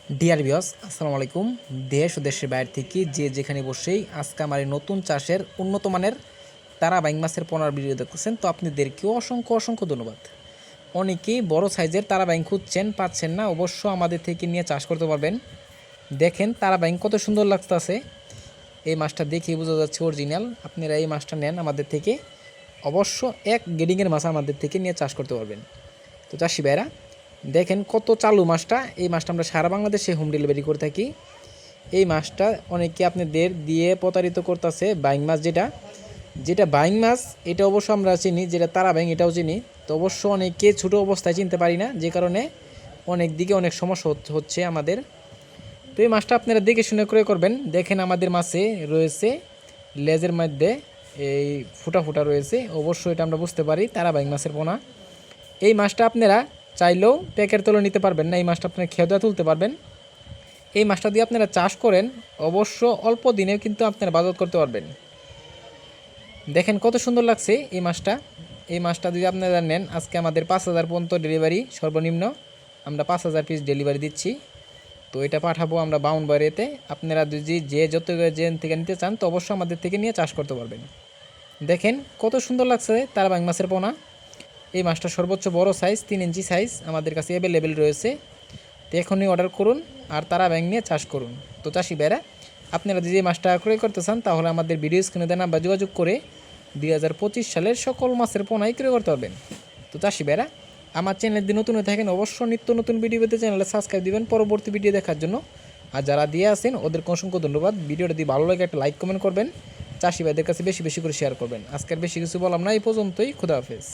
Dear viewers আসসালামু আলাইকুম। দেশ ও দেশের বাইরে থেকে যে যেখানে বসেই আজকে আমার এই নতুন চাষের উন্নত মানের তারা বাইং মাছের পোনার ভিডিও দেখতেছেন, তো আপনাদেরকেও অসংখ্য অসংখ্য ধন্যবাদ। অনেকেই বড় সাইজের তারা বাইং খুঁজছেন, পাচ্ছেন না, অবশ্য আমাদের থেকে নিয়ে চাষ করতে পারবেন। দেখেন তারা বাইং কত সুন্দর লাগতেছে, এই মাছটা দেখেই বোঝা যাচ্ছে অরিজিনাল। আপনারা এই মাছটা নেন আমাদের থেকে, অবশ্য এক গ্রেডিংয়ের মাছ আমাদের থেকে নিয়ে চাষ করতে পারবেন। তো চাষি ভাইরা দেখেন কত চালু মাছটা, এই মাছটা আমরা সারা বাংলাদেশে হোম ডেলিভারি করে থাকি। এই মাছটা অনেকে আপনাদের দিয়ে প্রতারিত করতেছে। বাইং মাছ যেটা যেটা বাইং মাছ এটা অবশ্য আমরা চিনি, যেটা তারা বাইং এটাও চিনি। তো অবশ্য অনেকে ছোটো অবস্থায় চিনতে পারি না, যে কারণে অনেক দিকে অনেক সমস্যা হচ্ছে আমাদের। তো এই মাছটা আপনারা দেখে শুনে ক্রয় করবেন। দেখেন আমাদের মাছে রয়েছে লেজের মধ্যে এই ফুটা ফুটা রয়েছে, অবশ্যই এটা আমরা বুঝতে পারি তারা বাইং মাছের পোনা। এই মাছটা আপনারা চাইলেও প্যাকের তলে নিতে পারবেন না, এই মাছটা আপনারা খেয়ে দেওয়া তুলতে পারবেন। এই মাছটা দিয়ে আপনারা চাষ করেন, অবশ্য অল্প দিনে কিন্তু আপনারা বাজার করতে পারবেন। দেখেন কত সুন্দর লাগছে এই মাছটা। এই মাছটা যদি আপনারা নেন, আজকে আমাদের 5,000 পর্যন্ত ডেলিভারি সর্বনিম্ন, আমরা 5,000 পিস ডেলিভারি দিচ্ছি। তো এটা পাঠাবো আমরা বাউন্ডবাড়িতে। আপনারা যদি যত জেন থেকে নিতে চান, তো অবশ্যই আমাদের থেকে নিয়ে চাষ করতে পারবেন। দেখেন কত সুন্দর লাগছে তারা বাইং মাছের পোনা। এই মাছটা সর্বোচ্চ বড় সাইজ 3 ইঞ্চি সাইজ আমাদের কাছে অ্যাভেলেবেল রয়েছে। তো এখনই অর্ডার করুন আর তারা ব্যাং নিয়ে চাষ করুন। তো চাষি ভাইরা আপনারা যদি এই মাছটা ক্রয় করতে চান, তাহলে আমাদের ভিডিও স্ক্রিনে দেন বা যোগাযোগ করে 2025 সালের সকল মাছের পোনাই ক্রয় করতে পারবেন। তো চাষি ভাইরা আমার চ্যানেল যদি নতুন হয়ে থাকেন, অবশ্যই নিত্য নতুন ভিডিও পেতে চ্যানেলে সাবস্ক্রাইব দিবেন পরবর্তী ভিডিও দেখার জন্য। আর যারা দিয়ে আসেন ওদেরকে অসংখ্য ধন্যবাদ। ভিডিওটা যদি ভালো লাগে একটা লাইক কমেন্ট করবেন, চাষি ভাইদের কাছে বেশি বেশি করে শেয়ার করবেন। আজকের বেশি কিছু বললাম না, এই পর্যন্তই। খুদা হাফেজ।